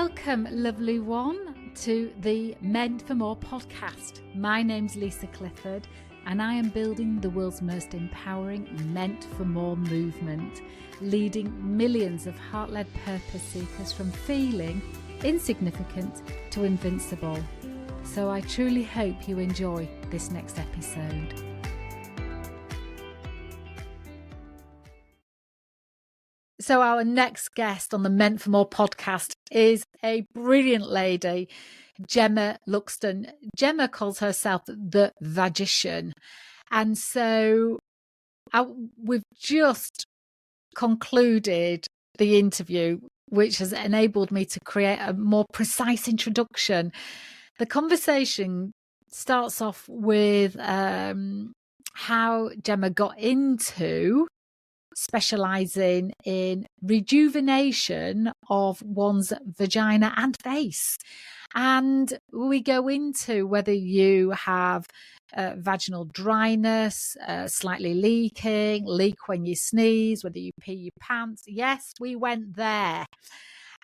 Welcome, lovely one, to the Meant for More podcast. My name's Lisa Clifford, and I am building the world's most empowering Meant for More movement, leading millions of heart-led purpose seekers from feeling insignificant to invincible. So I truly hope you enjoy this next episode. So our next guest on the Meant for More podcast is a brilliant lady, Gemma Luxton. Gemma calls herself the Vagician. And so we've just concluded the interview, which has enabled me to create a more precise introduction. The conversation starts off with how Gemma got into specialising in rejuvenation of one's vagina and face. And we go into whether you have vaginal dryness, slightly leaking, leak when you sneeze, whether you pee your pants. Yes, we went there.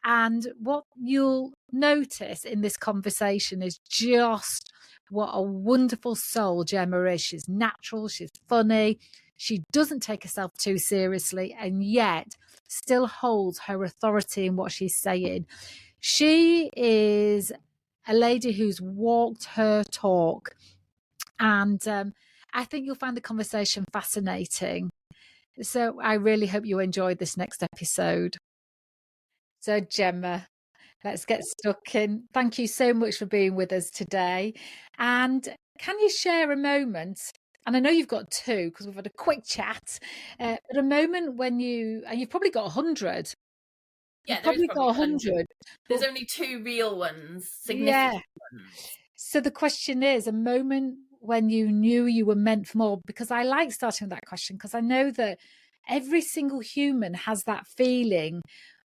And what you'll notice in this conversation is just what a wonderful soul Gemma is. She's natural, she's funny, she doesn't take herself too seriously, and yet still holds her authority in what she's saying. She is a lady who's walked her talk, and I think you'll find the conversation fascinating. So I really hope you enjoyed this next episode. So Gemma, let's get stuck in. Thank you so much for being with us today. And can you share a moment, and I know you've got two because we've had a quick chat, but a moment when and you've probably got 100. Yeah, there's probably 100. There's only two real ones, significant ones. So the question is, a moment when you knew you were meant for more, because I like starting with that question, because I know that every single human has that feeling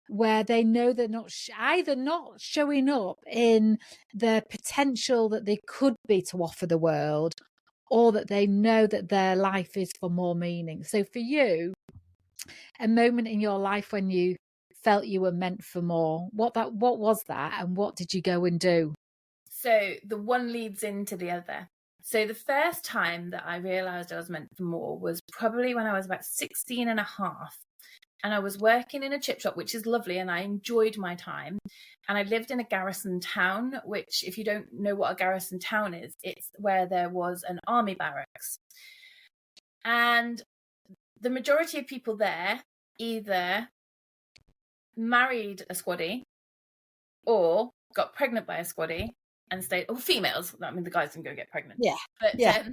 where they know they're not either not showing up in the potential that they could be to offer the world, or that they know that their life is for more meaning. So for you, a moment in your life when you felt you were meant for more, what was that, and what did you go and do? So the one leads into the other. So the first time that I realised I was meant for more was probably when I was about 16 and a half. And I was working in a chip shop, which is lovely, and I enjoyed my time. And I lived in a garrison town, which, if you don't know what a garrison town is, it's where there was an army barracks. And the majority of people there either married a squaddy or got pregnant by a squaddy and stayed, or females, I mean, the guys didn't go get pregnant. Yeah. But, yeah.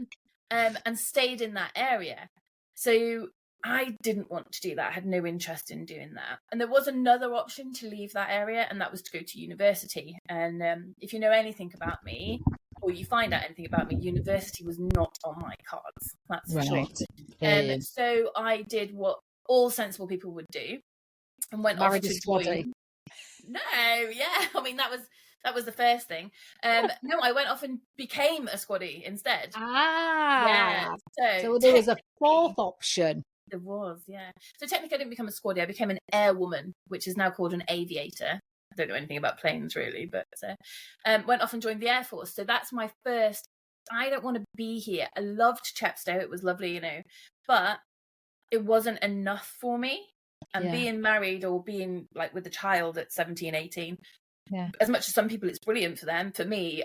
And stayed in that area. So I didn't want to do that. I had no interest in doing that. And there was another option to leave that area, and that was to go to university. And if you know anything about me, or you find out anything about me, university was not on my cards. That's for sure. So I did what all sensible people would do, and went off to join. No, yeah. I mean, that was the first thing. No, I went off and became a squaddy instead. Yeah. So there was a fourth option. There was, yeah. So technically I didn't become a squaddy. I became an airwoman, which is now called an aviator. I don't know anything about planes really, but went off and joined the Air Force. So that's my first, I don't want to be here. I loved Chepstow. It was lovely, but it wasn't enough for me. And being married or being like with a child at 17, 18, as much as some people it's brilliant for them, for me,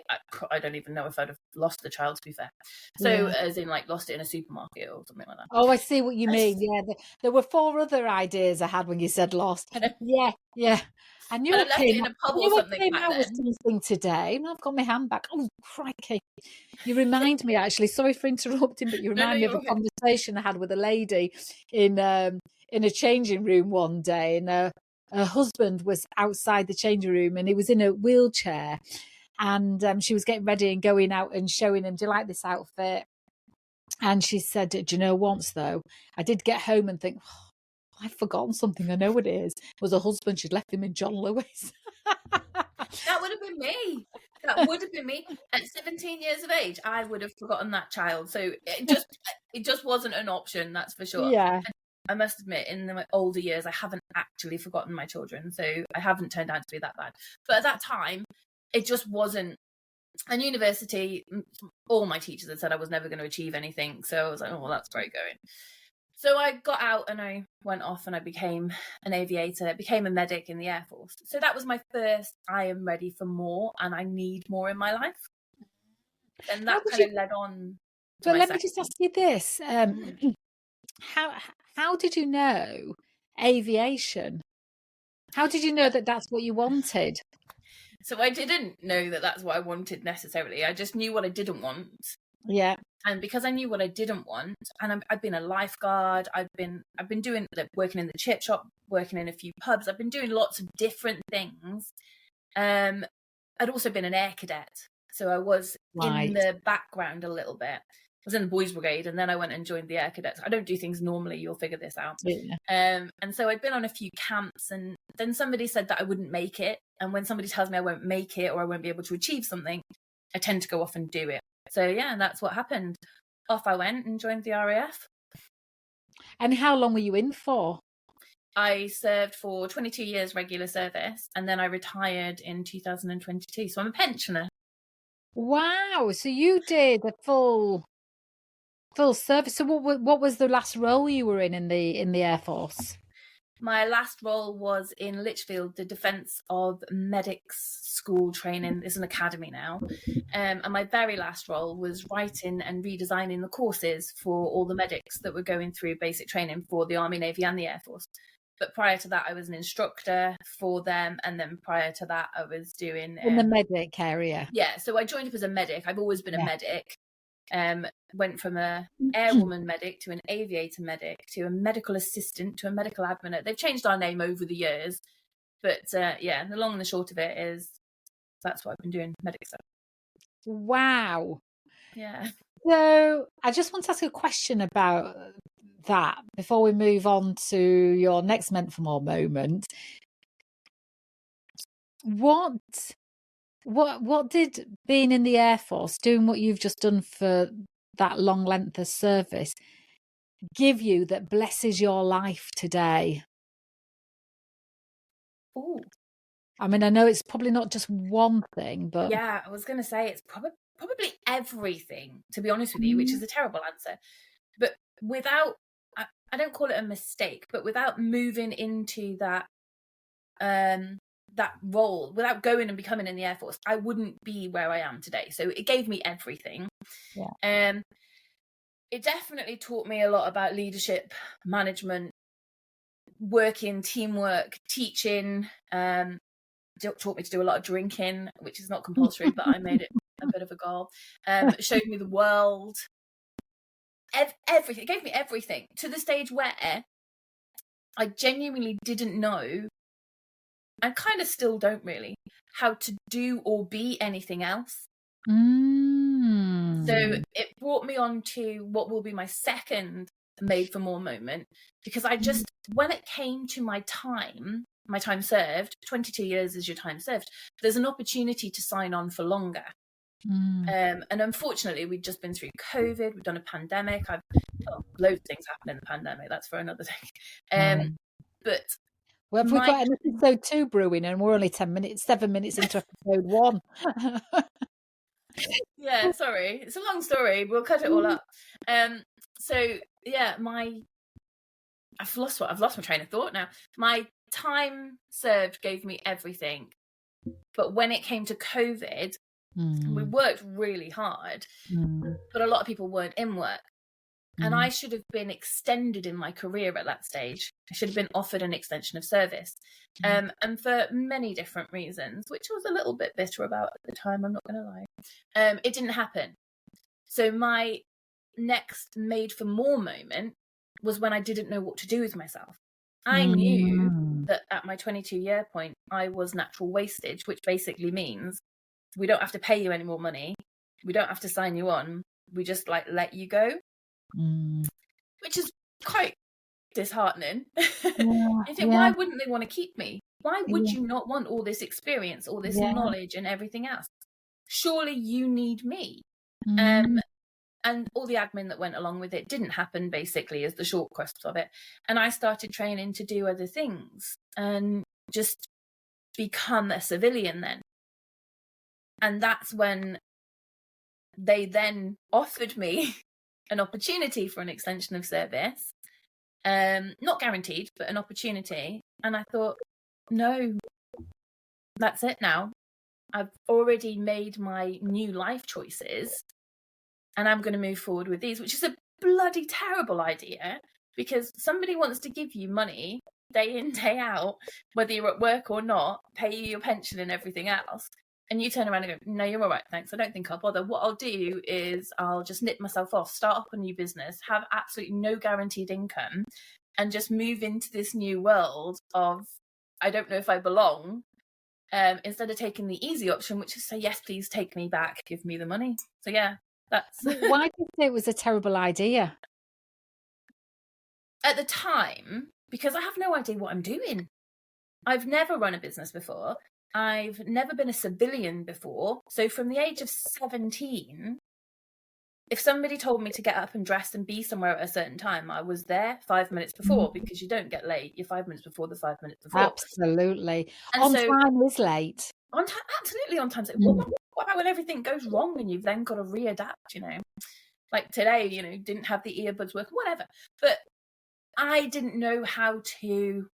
I don't even know if I'd have lost the child, to be fair. So as in like lost it in a supermarket or something like that. Oh, I see what you mean. Yeah, there were 4 other ideas I had when you said lost. Yeah. I knew it came in a pub or something out with something today, and I've got my hand back. Oh, crikey. You remind me, actually, sorry for interrupting, but you remind me of a conversation I had with a lady in a changing room one day, and her husband was outside the changing room, and he was in a wheelchair, and she was getting ready and going out and showing him, do you like this outfit? And she said, do you know, once though, I did get home and think, I've forgotten something. I know what it is. It was her husband. She'd left him in John Lewis. That would have been me. That would have been me. At 17 years of age, I would have forgotten that child. So it just wasn't an option, that's for sure. Yeah. I must admit, in my older years, I haven't actually forgotten my children, so I haven't turned out to be that bad. But at that time, it just wasn't. And university, all my teachers had said I was never going to achieve anything, so I was like, oh, well, that's great going. So I got out and I went off and I became an aviator, became a medic in the Air Force. So that was my first, I am ready for more and I need more in my life. And that kind of led on to But let me just ask you this. How did you know aviation? How did you know that that's what you wanted? So I didn't know that that's what I wanted necessarily. I just knew what I didn't want. Yeah. And because I knew what I didn't want, and I've been a lifeguard, I've been doing working in the chip shop, working in a few pubs. I've been doing lots of different things. I'd also been an air cadet, so I was in the background a little bit. I was in the boys' brigade, and then I went and joined the air cadets. I don't do things normally. You'll figure this out. Yeah. And so I'd been on a few camps, and then somebody said that I wouldn't make it. And when somebody tells me I won't make it or I won't be able to achieve something, I tend to go off and do it. So yeah, that's what happened. Off I went and joined the RAF. And how long were you in for? I served for 22 years regular service, and then I retired in 2022. So I'm a pensioner. Wow! So you did a full service. So what was the last role you were in the Air Force? My last role was in Lichfield, the Defence of Medics School training. It's an academy now. And my very last role was writing and redesigning the courses for all the medics that were going through basic training for the Army, Navy and the Air Force. But prior to that, I was an instructor for them. And then prior to that, I was doing... in the medic area. Yeah, so I joined up as a medic. I've always been a medic. Went from a airwoman medic to an aviator medic to a medical assistant to a medical admin. They've changed our name over the years, but yeah, the long and the short of it is that's what I've been doing, medic stuff. Wow. Yeah. So I just want to ask a question about that before we move on to your next Meant for More moment. What did being in the Air Force, doing what you've just done for that long length of service, give you that blesses your life today? Oh, I mean, I know it's probably not just one thing, but yeah, I was going to say it's probably everything, to be honest with you, which is a terrible answer. But without, I don't call it a mistake, but without moving into that role, without going and becoming in the Air Force, I wouldn't be where I am today. So it gave me everything. Yeah. It definitely taught me a lot about leadership, management, working, teamwork, teaching. Taught me to do a lot of drinking, which is not compulsory, but I made it a bit of a goal. Showed me the world. Everything. It gave me everything, to the stage where I genuinely didn't know, and kind of still don't really, how to do or be anything else. So it brought me on to what will be my second Made for More moment, because I just, when it came to my time served, 22 years is your time served, there's an opportunity to sign on for longer. And unfortunately, we've just been through COVID, we've done a pandemic, loads of things happened in the pandemic, that's for another thing. But well, we've got an episode 2 brewing, and we're only 7 minutes into episode 1. Yeah, sorry, it's a long story, we'll cut it all up. So yeah, I've lost my train of thought now. My time served gave me everything, but when it came to COVID, we worked really hard, but a lot of people weren't in work. And I should have been extended in my career at that stage. I should have been offered an extension of service. And for many different reasons, which I was a little bit bitter about at the time, I'm not going to lie, it didn't happen. So my next Made for More moment was when I didn't know what to do with myself. I knew that at my 22-year point, I was natural wastage, which basically means we don't have to pay you any more money. We don't have to sign you on. We just let you go. Which is quite disheartening. Why wouldn't they want to keep me? Why would you not want all this experience, all this knowledge and everything else? Surely you need me. and all the admin that went along with it didn't happen, basically, is the short crust of it. And I started training to do other things and just become a civilian then. And that's when they then offered me an opportunity for an extension of service. Not guaranteed, but an opportunity. And I thought, no, that's it now. I've already made my new life choices and I'm going to move forward with these, which is a bloody terrible idea, because somebody wants to give you money day in, day out, whether you're at work or not, pay you your pension and everything else. And you turn around and go, no, you're all right, thanks. I don't think I'll bother. What I'll do is I'll just nip myself off, start up a new business, have absolutely no guaranteed income, and just move into this new world of, I don't know if I belong, instead of taking the easy option, which is say, yes, please take me back, give me the money. So yeah, that's... Why did you say it was a terrible idea? At the time, because I have no idea what I'm doing. I've never run a business before. I've never been a civilian before. So from the age of 17, if somebody told me to get up and dress and be somewhere at a certain time, I was there 5 minutes before, because you don't get late. You're 5 minutes before the 5 minutes before. Absolutely. And on time is late. On time, absolutely on time. So what about when everything goes wrong and you've then got to readapt, Like today, didn't have the earbuds working, whatever. But I didn't know how to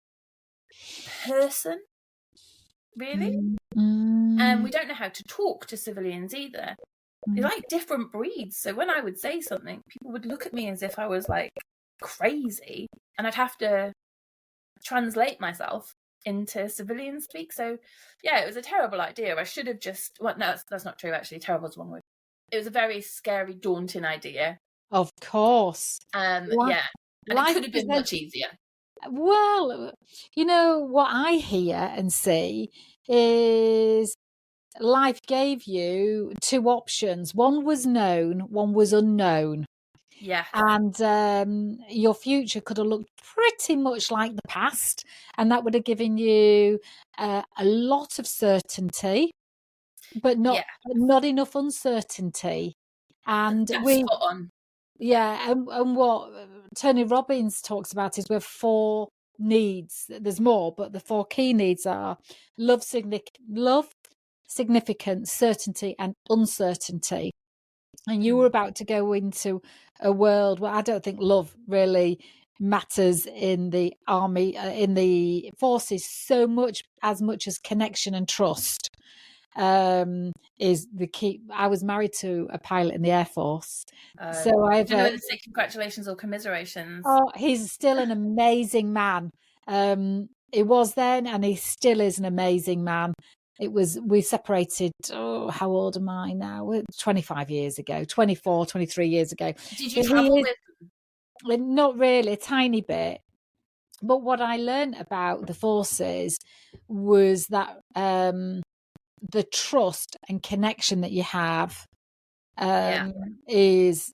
person, really. And we don't know how to talk to civilians either. They're like different breeds. So when I would say something, people would look at me as if I was like crazy, and I'd have to translate myself into civilian speak. So yeah, it was a terrible idea. I should have just, well, no, that's not true, actually. Terrible is one word. It was a very scary, daunting idea. Of course. Yeah. And it could have been much easier. Well, what I hear and see is life gave you two options. One was known, one was unknown. Yeah. And your future could have looked pretty much like the past, and that would have given you a lot of certainty, but not enough uncertainty. And spot on. Yeah, and what Tony Robbins talks about is we have 4 needs. There's more, but the 4 key needs are love, significance, certainty, and uncertainty. And you were about to go into a world where I don't think love really matters in the army, in the forces, so much as connection and trust is the key. I was married to a pilot in the Air Force, so I've to say congratulations or commiserations. Oh, he's still an amazing man. He was then, and he still is an amazing man. We separated, how old am I now? 25 years ago, 24, 23 years ago. Did you travel with him? Not really, a tiny bit. But what I learned about the forces was that the trust and connection that you have is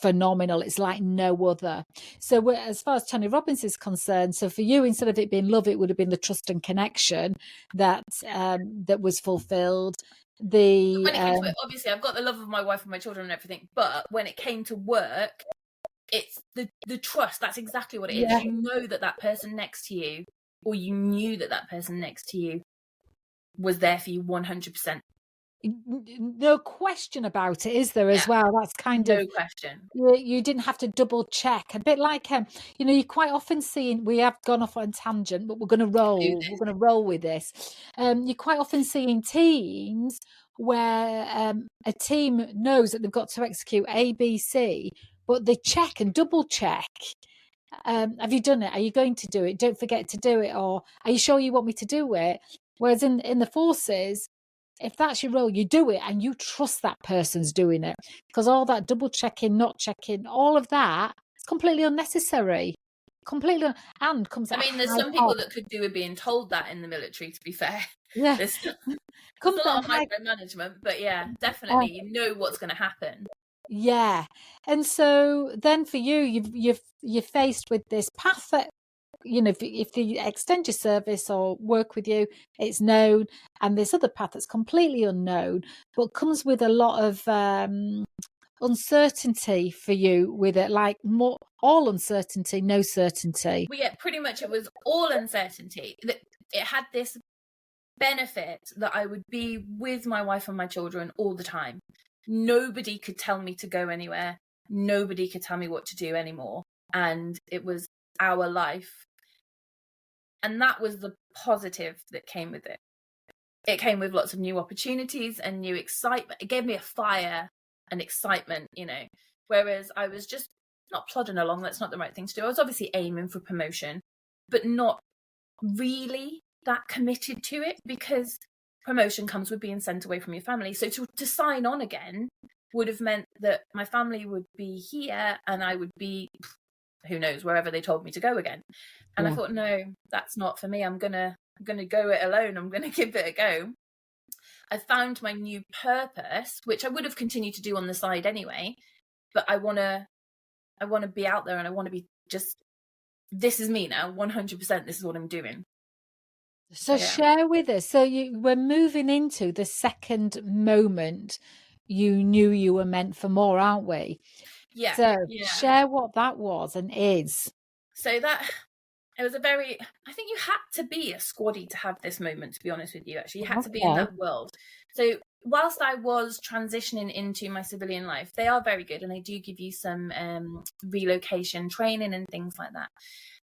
phenomenal. It's like no other. So as far as Tony Robbins is concerned, so for you, instead of it being love, it would have been the trust and connection that was fulfilled. When it came to it, obviously I've got the love of my wife and my children and everything, but when it came to work, it's the trust. That's exactly what it is. You know that person next to you, or you knew that person next to you was there for you 100%. No question about it, is there, as well? That's kind of... No question. You didn't have to double check. A bit like, you quite often see, we have gone off on tangent, but we're going to roll. We're going to roll with this. You quite often see in teams where a team knows that they've got to execute A, B, C, but they check and double check. Have you done it? Are you going to do it? Don't forget to do it. Or are you sure you want me to do it? Whereas in the forces, if that's your role, you do it and you trust that person's doing it, because all that double checking, not checking, all of that is completely unnecessary. And comes. I mean, there's some people that could do with being told that in the military, to be fair. Yeah. There's a lot of micromanagement, but yeah, definitely, you know what's going to happen. Yeah. And so then for you, you're faced with this path that, if you extend your service or work with you, it's known, and this other path that's completely unknown, but comes with a lot of uncertainty for you with it? Like more, all uncertainty, no certainty? Well, yeah, pretty much it was all uncertainty. It had this benefit that I would be with my wife and my children all the time. Nobody could tell me to go anywhere. Nobody could tell me what to do anymore. And it was our life. And that was the positive that came with it. It came with lots of new opportunities and new excitement. It gave me a fire and excitement, you know, whereas I was just not plodding along. That's not the right thing to do. I was obviously aiming for promotion, but not really that committed to it, because promotion comes with being sent away from your family. So to sign on again would have meant that my family would be here and I would be, who knows, wherever they told me to go again. And I thought, no, that's not for me. I'm gonna go it alone. I'm gonna give it a go. I found my new purpose, which I would have continued to do on the side anyway, but I wanna be out there, and I want to be just, this is me now, 100%. This is what I'm doing. So share with us. So you were moving into the second moment you knew you were meant for more, aren't we? Yeah. So share what that was and is. So that, it was I think you had to be a squaddy to have this moment, to be honest with you. Actually, you had to be in that world. So whilst I was transitioning into my civilian life, they are very good, and they do give you some relocation training and things like that.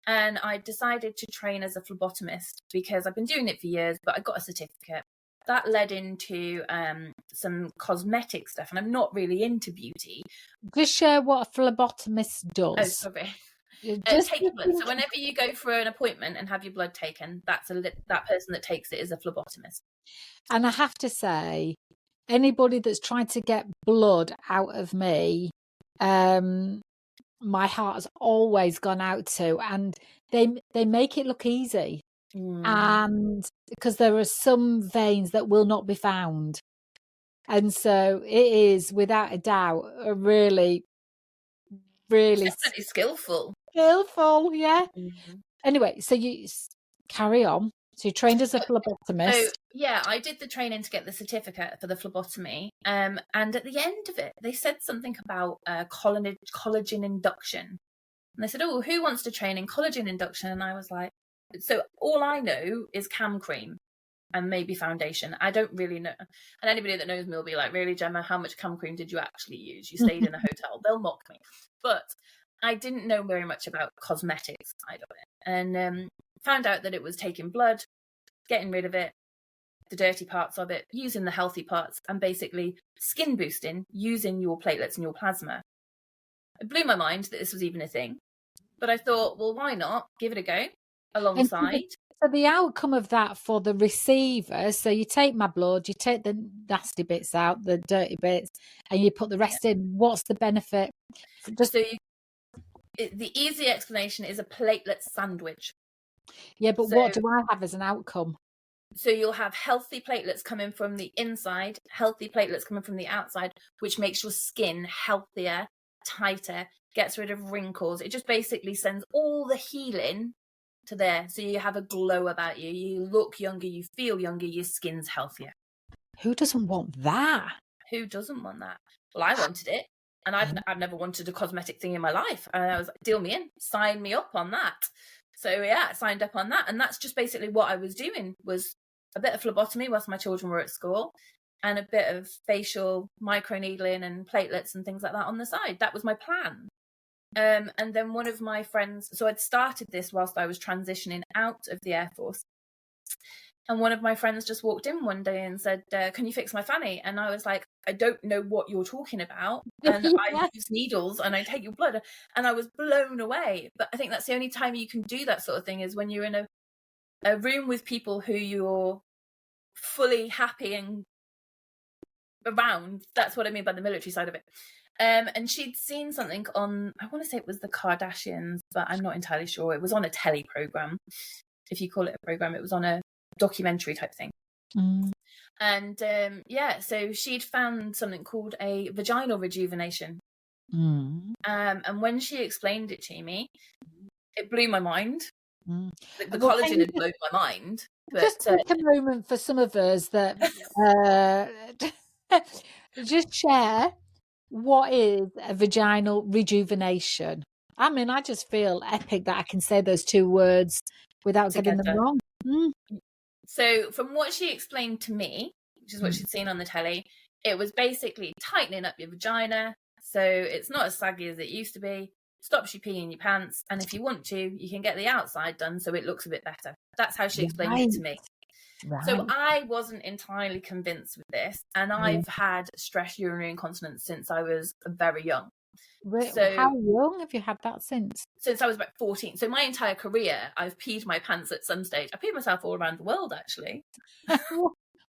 And I decided to train as a phlebotomist because I've been doing it for years, but I got a certificate. That led into some cosmetic stuff, and I'm not really into beauty. Just share what a phlebotomist does. Oh, sorry. Take blood. So whenever you go for an appointment and have your blood taken, that person that takes it is a phlebotomist. And I have to say, anybody that's trying to get blood out of me, my heart has always gone out to, and they make it look easy. And because there are some veins that will not be found, and so it is without a doubt a really definitely skillful, yeah. Anyway, so you carry on. So you trained as a phlebotomist. So yeah, I did the training to get the certificate for the phlebotomy, and at the end of it they said something about collagen induction, and they said, oh, who wants to train in collagen induction? And I was like, so all I know is cam cream and maybe foundation. I don't really know. And anybody that knows me will be like, really, Gemma, how much cam cream did you actually use? You stayed in a hotel. They'll mock me. But I didn't know very much about cosmetics side of it, and found out that it was taking blood, getting rid of it, the dirty parts of it, using the healthy parts, and basically skin boosting using your platelets and your plasma. It blew my mind that this was even a thing, but I thought, well, why not give it a go alongside. So the outcome of that for the receiver, so you take my blood, you take the nasty bits out, the dirty bits, and you put the rest in. What's the benefit? The easy explanation is a platelet sandwich. Yeah, but what do I have as an outcome? So you'll have healthy platelets coming from the inside, healthy platelets coming from the outside, which makes your skin healthier, tighter, gets rid of wrinkles. It just basically sends all the healing to there. So you have a glow about you. You look younger, you feel younger, your skin's healthier. Who doesn't want that? Who doesn't want that? Well, I wanted it. And I've never wanted a cosmetic thing in my life. And I was like, deal me in, sign me up on that. So yeah, I signed up on that. And that's just basically what I was doing, was a bit of phlebotomy whilst my children were at school, and a bit of facial microneedling and platelets and things like that on the side. That was my plan. And then one of my friends, so I'd started this whilst I was transitioning out of the Air Force. And one of my friends just walked in one day and said, can you fix my fanny? And I was like, I don't know what you're talking about. And I use needles and I take your blood. And I was blown away. But I think that's the only time you can do that sort of thing, is when you're in a room with people who you're fully happy and around. That's what I mean by the military side of it. And she'd seen something on, I want to say it was the Kardashians, but I'm not entirely sure. It was on a telly program. If you call it a program, it was on a documentary type thing. And so she'd found something called a vaginal rejuvenation. And when she explained it to me, it blew my mind. The collagen had blown my mind. But, just take a moment for some of us that just share what is a vaginal rejuvenation? I mean, I just feel epic that I can say those two words without getting them Together. wrong. Mm. So from what she explained to me, which is what she'd seen on the telly, it was basically tightening up your vagina so it's not as saggy as it used to be, stops you peeing your pants, and if you want to, you can get the outside done so it looks a bit better. That's how she explained it to me. Right. So I wasn't entirely convinced with this, and I've had stress urinary incontinence since I was very young. So how young have you had that since? Since I was about 14. So my entire career, I've peed my pants at some stage. I peed myself all around the world, actually.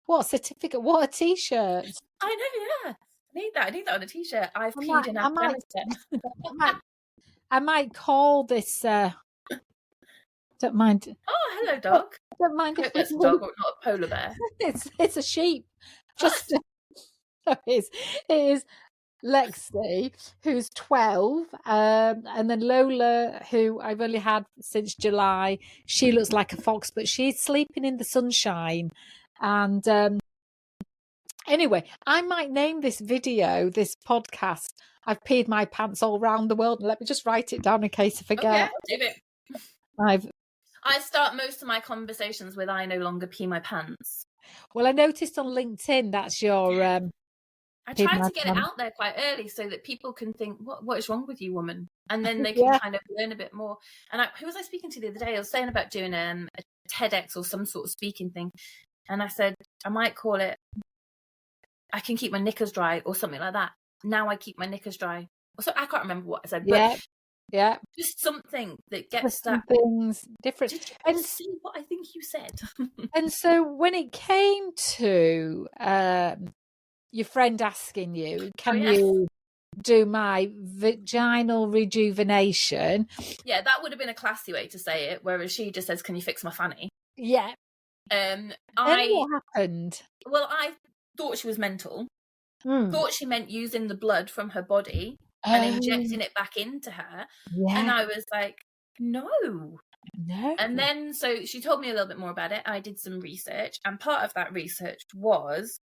What a certificate? What a T-shirt! I know, yeah. I need that on a T-shirt. I've peed in Afghanistan. I might call this. Don't mind. Oh, hello, dog. Don't mind if it's a dog, not a polar bear. It's a sheep. Just it is Lexi, who's 12, and then Lola, who I've only had since July. She looks like a fox, but she's sleeping in the sunshine. And anyway, I might name this podcast, I've peed my pants all around the world. And let me just write it down in case I forget. Okay, do it. I start most of my conversations with "I no longer pee my pants." Well, I noticed on LinkedIn that's your. I try to get it out there quite early so that people can think, "What is wrong with you, woman?" And then they can kind of learn a bit more. And who was I speaking to the other day? I was saying about doing a TEDx or some sort of speaking thing, and I said I might call it "I can keep my knickers dry" or something like that. Now I keep my knickers dry. So I can't remember what I said, but yeah, just something that gets that things different. And see what I think you said. And so when it came to your friend asking you, can you do my vaginal rejuvenation? Yeah, that would have been a classy way to say it, whereas she just says, "Can you fix my fanny?" Yeah. Then what happened? Well, I thought she was mental. Thought she meant using the blood from her body and injecting it back into her. Yeah. And I was like, no. And then, so she told me a little bit more about it. I did some research, and part of that research was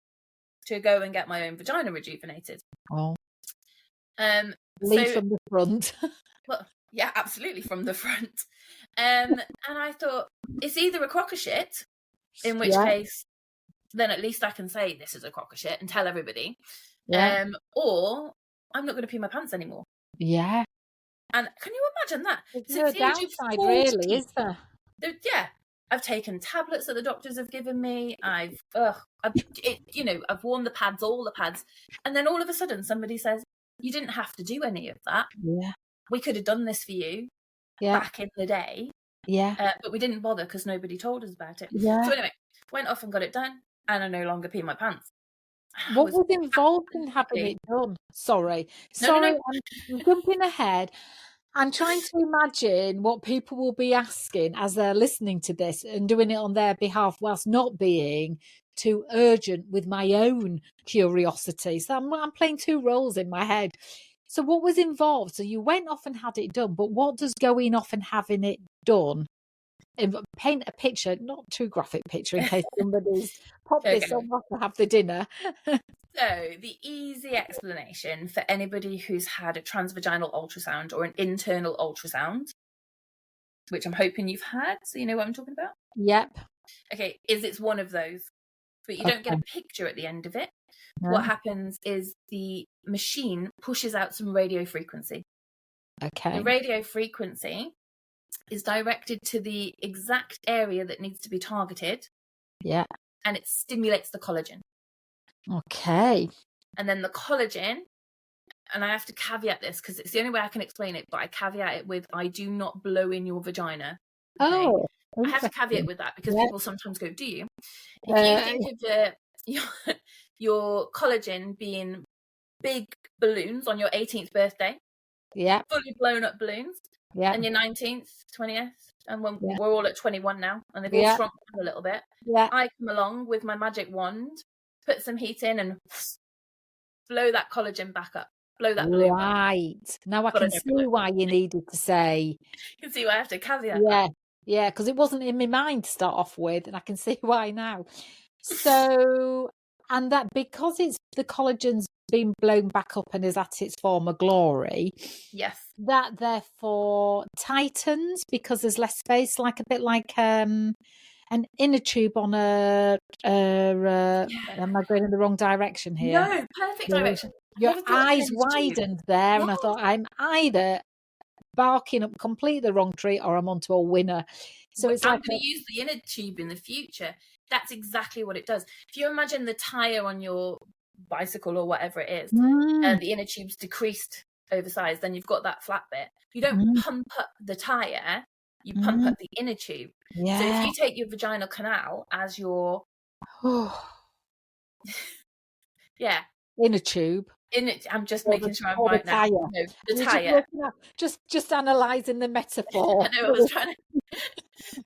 to go and get my own vagina rejuvenated. Lead from the front. Well, yeah, absolutely from the front. And I thought, it's either a crock of shit, in which case, then at least I can say this is a crock of shit and tell everybody. Or I'm not going to pee my pants anymore. Yeah. And can you imagine that? There's no downside, really, is there? Yeah. I've taken tablets that the doctors have given me. I've worn the pads, all the pads. And then all of a sudden somebody says, you didn't have to do any of that. Yeah. We could have done this for you back in the day. Yeah. But we didn't bother because nobody told us about it. Yeah. So anyway, went off and got it done, and I no longer pee my pants. What was involved in having it done? Sorry. No. I'm jumping ahead. I'm trying to imagine what people will be asking as they're listening to this and doing it on their behalf whilst not being too urgent with my own curiosity. So I'm playing two roles in my head. So what was involved? So you went off and had it done, but what does going off and having it done? Paint a picture, not too graphic picture in case somebody's pop this on to have the dinner. So the easy explanation for anybody who's had a transvaginal ultrasound or an internal ultrasound, which I'm hoping you've had, so you know what I'm talking about? Yep. Okay, it's one of those, but you don't get a picture at the end of it. No. What happens is the machine pushes out some radio frequency. Okay. The radio frequency is directed to the exact area that needs to be targeted. Yeah. And it stimulates the collagen. Okay. And then the collagen, and I have to caveat this because it's the only way I can explain it, but I caveat it with, I do not blow in your vagina. Okay? Oh. I have to caveat with that because people sometimes go, do you? If you think of your collagen being big balloons on your 18th birthday. Yeah. Fully blown up balloons. Yeah. And your 19th, 20th, and when we're all at 21 now, and they've all shrunk a little bit. Yeah. I come along with my magic wand, put some heat in, and blow that collagen back up. Blow that balloon right. Back. Now I can see why you needed to say. You can see why I have to caveat that. Yeah, because it wasn't in my mind to start off with, and I can see why now. So And that because it's the collagen's been blown back up and is at its former glory, Yes. that therefore tightens because there's less space, like a bit like an inner tube on a am I going in the wrong direction here? No, perfect direction. Your Have you ever thought of an eyes inner tube? widened there, and I Yes. thought I'm either barking up completely the wrong tree or I'm onto a winner. So it's I'm like going to use the inner tube in the future. That's exactly what it does. If you imagine the tire on your bicycle or whatever it is, the inner tube's decreased, oversized, then you've got that flat bit. You don't pump up the tire, you pump up the inner tube. Yeah. So if you take your vaginal canal as your inner tube. In it, I'm just making sure I'm right now. No, the tire. Just analysing the metaphor. I know, I was trying to.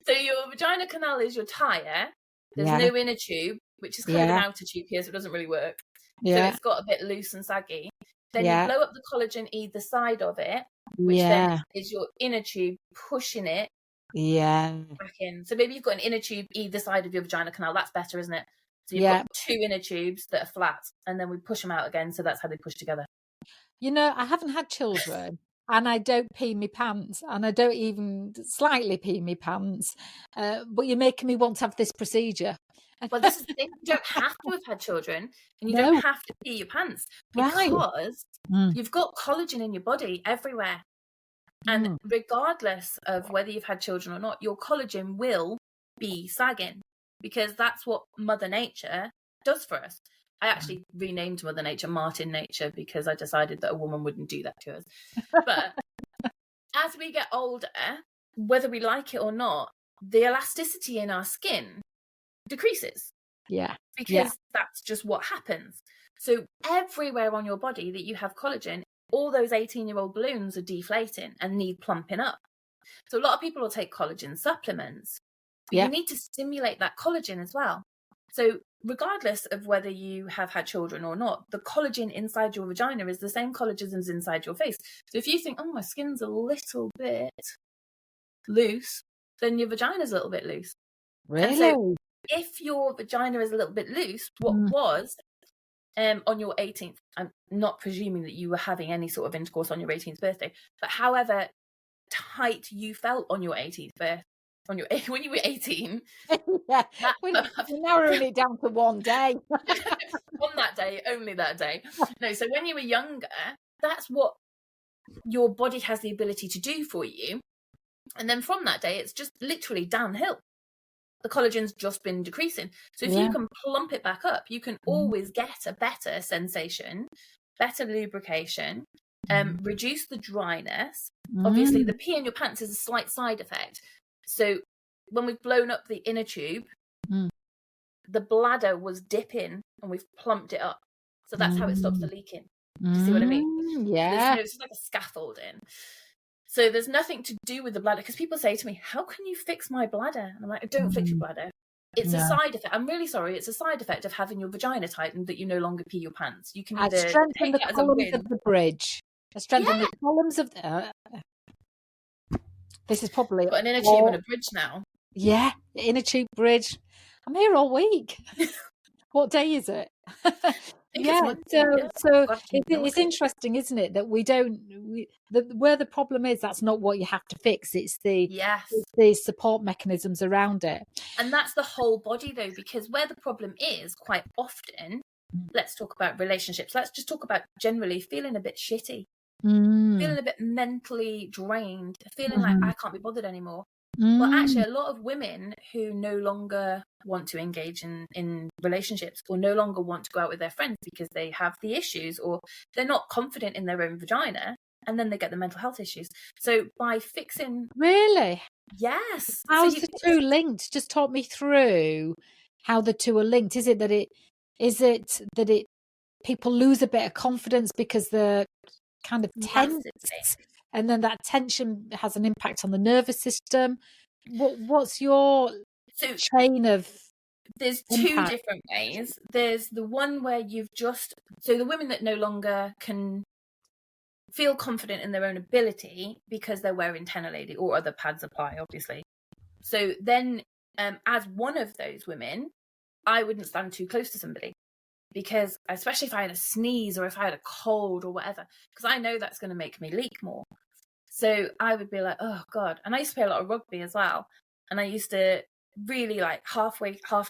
So your vagina canal is your tire. There's no inner tube, which is kind of an outer tube here, so it doesn't really work. So it's got a bit loose and saggy. Then you blow up the collagen either side of it, which then is your inner tube pushing it back in. So maybe you've got an inner tube either side of your vagina canal. That's better, isn't it? So you've got 2 inner tubes that are flat, and then we push them out again. So that's how they push together. You know, I haven't had children, and I don't pee me pants, and I don't even slightly pee me pants. But you're making me want to have this procedure. Well, this is the thing. You don't have to have had children, and you don't have to pee your pants because you've got collagen in your body everywhere. And regardless of whether you've had children or not, your collagen will be sagging because that's what Mother Nature does for us. I actually renamed Mother Nature Martin Nature because I decided that a woman wouldn't do that to us. But as we get older, whether we like it or not, the elasticity in our skin decreases. Because that's just what happens. So everywhere on your body that you have collagen, all those 18-year-old balloons are deflating and need plumping up. So a lot of people will take collagen supplements, but you need to stimulate that collagen as well. So regardless of whether you have had children or not, the collagen inside your vagina is the same collagen as inside your face. So if you think, oh, my skin's a little bit loose, then your vagina's a little bit loose. Really? And so if your vagina is a little bit loose, what was on your 18th, I'm not presuming that you were having any sort of intercourse on your 18th birthday, but however tight you felt on your 18th birthday, when you were 18. We're narrowing it down to one day. On that day, only that day. No, so when you were younger, that's what your body has the ability to do for you. And then from that day, it's just literally downhill. The collagen's just been decreasing. So if you can plump it back up, you can always get a better sensation, better lubrication, reduce the dryness. Obviously, the pee in your pants is a slight side effect. So when we've blown up the inner tube, the bladder was dipping and we've plumped it up. So that's how it stops the leaking. Do you see what I mean? Yeah. It's like a scaffolding. So there's nothing to do with the bladder, because people say to me, how can you fix my bladder? And I'm like, don't fix your bladder. It's a side effect. I'm really sorry. It's a side effect of having your vagina tightened that you no longer pee your pants. You can either strengthen the columns of the bridge. Strengthen the columns of the... This is probably... Got an inner tube and a bridge now. Yeah, the inner tube bridge. I'm here all week. What day is it? So it's interesting, isn't it, that where the problem is, that's not what you have to fix. It's the support mechanisms around it. And that's the whole body, though, because where the problem is quite often, let's talk about relationships. Let's just talk about generally feeling a bit shitty, feeling a bit mentally drained, feeling like I can't be bothered anymore. Well, actually, a lot of women who no longer want to engage in relationships or no longer want to go out with their friends because they have the issues or they're not confident in their own vagina, and then they get the mental health issues. So by fixing... Really? Yes. How's the two linked? Just talk me through how the two are linked. Is it that people lose a bit of confidence because they're kind of tense? And then that tension has an impact on the nervous system. What's your chain of... There's two different ways. There's the one where so the women that no longer can feel confident in their own ability because they're wearing Tenor Lady or other pads apply, obviously. So then, as one of those women, I wouldn't stand too close to somebody because especially if I had a sneeze or if I had a cold or whatever, because I know that's going to make me leak more. So I would be like, oh God. And I used to play a lot of rugby as well. And I used to really like half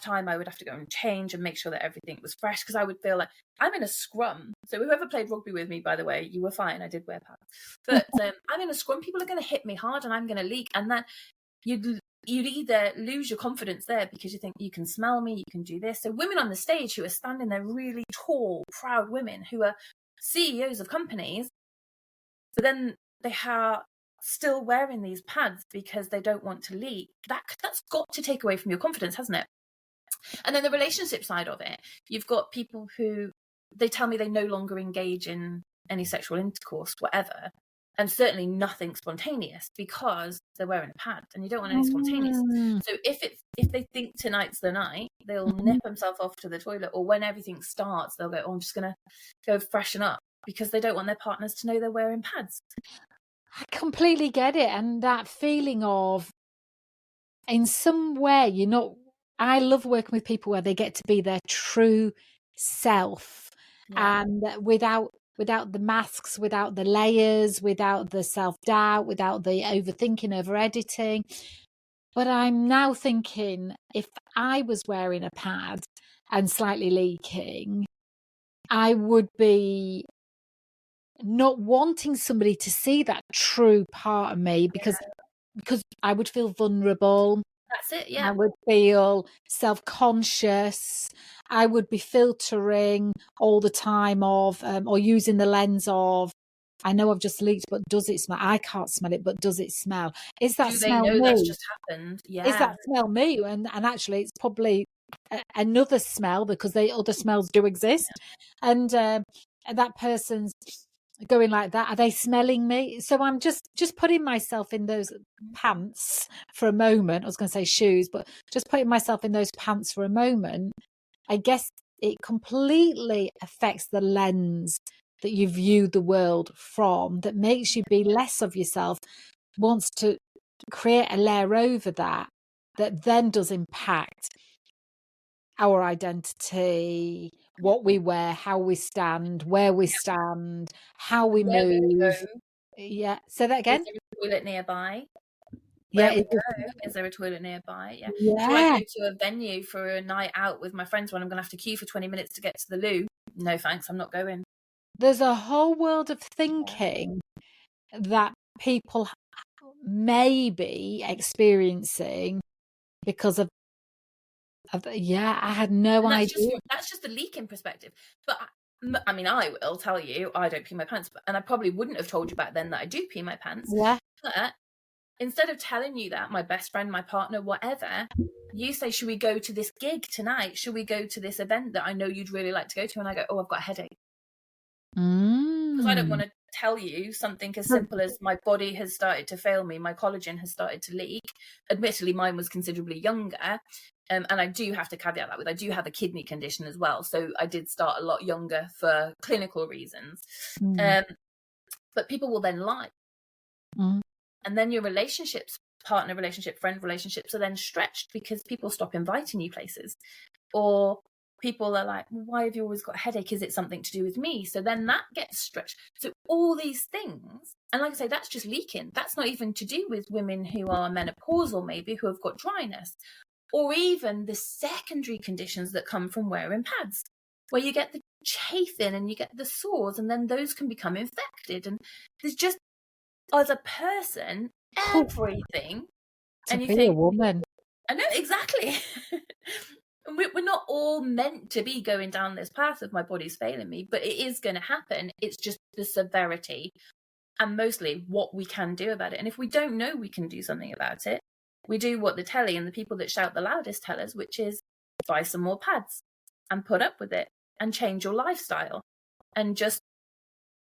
time, I would have to go and change and make sure that everything was fresh, because I would feel like I'm in a scrum. So whoever played rugby with me, by the way, you were fine. I did wear pads. But I'm in a scrum. People are going to hit me hard and I'm going to leak. And then you'd either lose your confidence there because you think you can smell me, you can do this. So women on the stage who are standing there, really tall, proud women who are CEOs of companies, but then they are still wearing these pads because they don't want to leak. That's got to take away from your confidence, hasn't it? And then the relationship side of it, you've got people who, they tell me they no longer engage in any sexual intercourse, whatever, and certainly nothing spontaneous because they're wearing a pad, and you don't want any spontaneous. So if they think tonight's the night, they'll nip themselves off to the toilet, or when everything starts, they'll go, oh, I'm just going to go freshen up, because they don't want their partners to know they're wearing pads. I completely get it. And that feeling of, in some way, I love working with people where they get to be their true self, and without the masks, without the layers, without the self-doubt, without the overthinking, over editing. But I'm now thinking, if I was wearing a pad and slightly leaking, I would be not wanting somebody to see that true part of me, because I would feel vulnerable. That's it, yeah. I would feel self-conscious. I would be filtering all the time of, or using the lens of, I know I've just leaked, but does it smell? I can't smell it, but does it smell? Is that smell me? That's just happened? Yeah. Is that smell me? And actually, it's probably another smell, because other smells do exist. And that person's going like that. Are they smelling me? So I'm just putting myself in those pants for a moment. I was going to say shoes, but just putting myself in those pants for a moment. I guess it completely affects the lens that you view the world from, that makes you be less of yourself, wants to create a layer over that then does impact our identity, what we wear, how we stand, where we stand, how we move. Yeah. Say that again. Is there a toilet nearby? Yeah. Is there a toilet nearby? Yeah. Yeah. Do I go to a venue for a night out with my friends when I'm going to have to queue for 20 minutes to get to the loo? No, thanks. I'm not going. There's a whole world of thinking that people may be experiencing because of I had no idea. That's just the leaking perspective. But I mean, I will tell you, I don't pee my pants, and I probably wouldn't have told you back then that I do pee my pants. Yeah. But instead of telling you that, my best friend, my partner, whatever, you say, should we go to this gig tonight? Should we go to this event that I know you'd really like to go to? And I go, oh, I've got a headache. Because I don't want to tell you something as simple as my body has started to fail me, my collagen has started to leak. Admittedly, mine was considerably younger. And I do have to caveat that with, I do have a kidney condition as well. So I did start a lot younger for clinical reasons. But people will then lie. And then your relationships, partner relationship, friend relationships, are then stretched because people stop inviting you places. Or people are like, well, why have you always got a headache? Is it something to do with me? So then that gets stretched. So all these things, and like I say, that's just leaking. That's not even to do with women who are menopausal, maybe, who have got dryness, or even the secondary conditions that come from wearing pads, where you get the chafing and you get the sores, and then those can become infected. And there's just, as a person, everything. And you think, a woman. I know, exactly. And we're not all meant to be going down this path of my body's failing me, but it is going to happen. It's just the severity and mostly what we can do about it. And if we don't know we can do something about it, we do what the telly and the people that shout the loudest tell us, which is buy some more pads and put up with it and change your lifestyle. And just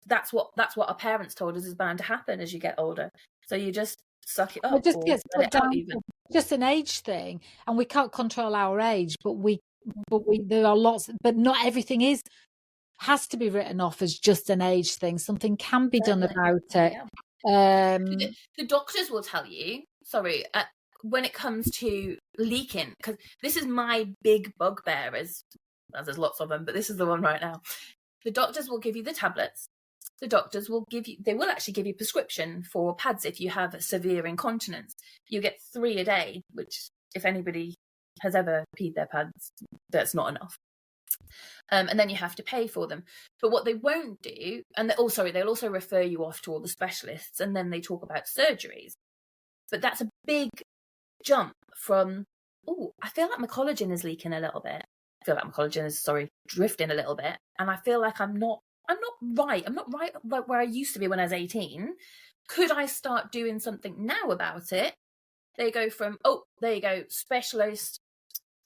that's what our parents told us is bound to happen as you get older. So you just suck it up. It just gets put down. Just an age thing, and we can't control our age, but there are lots, but not everything has to be written off as just an age thing. Something can be done about it. Yeah. The doctors will tell you, when it comes to leaking, because this is my big bugbear as there's lots of them, but this is the one right now. The doctors will give you the tablets. The doctors will actually give you prescription for pads if you have severe incontinence. You get 3 a day, which if anybody has ever peed their pads, that's not enough. And then you have to pay for them. But what they won't do, they'll also refer you off to all the specialists, and then they talk about surgeries. But that's a big jump from, I feel like my collagen is leaking a little bit. I feel like my collagen is, drifting a little bit. And I feel like I'm not right. I'm not right like where I used to be when I was 18. Could I start doing something now about it? They go from, there you go,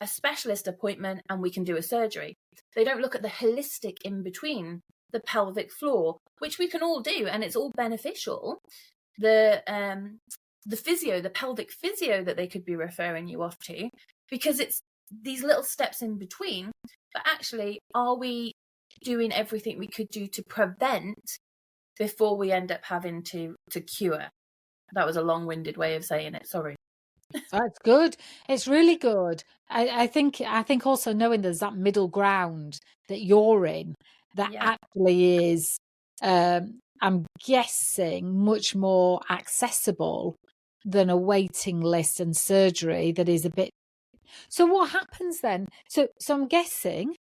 a specialist appointment, and we can do a surgery. They don't look at the holistic in between, the pelvic floor, which we can all do, and it's all beneficial. The physio, the pelvic physio that they could be referring you off to, because it's these little steps in between. But actually, are we doing everything we could do to prevent before we end up having to cure? That was a long-winded way of saying it. Sorry. That's good. It's really good. I think also knowing there's that middle ground that you're in, that actually is, I'm guessing, much more accessible than a waiting list and surgery that is a bit. So what happens then? So I'm guessing.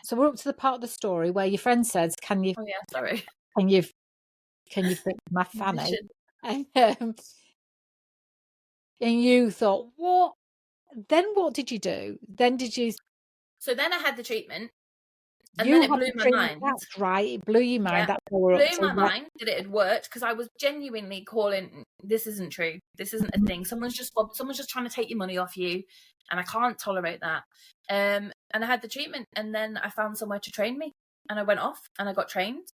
So we're up to the part of the story where your friend says, "Can you? Oh yeah, sorry. Can you fix my fanny?" And you thought, what? Then what did you do? So then I had the treatment, and then it blew my mind. That's right. It blew your mind. Yeah. That's what we're up to. Blew my mind that it had worked, because I was genuinely calling, this isn't true. This isn't a thing. Someone's just trying to take your money off you, and I can't tolerate that. And I had the treatment, and then I found somewhere to train me, and I went off and I got trained,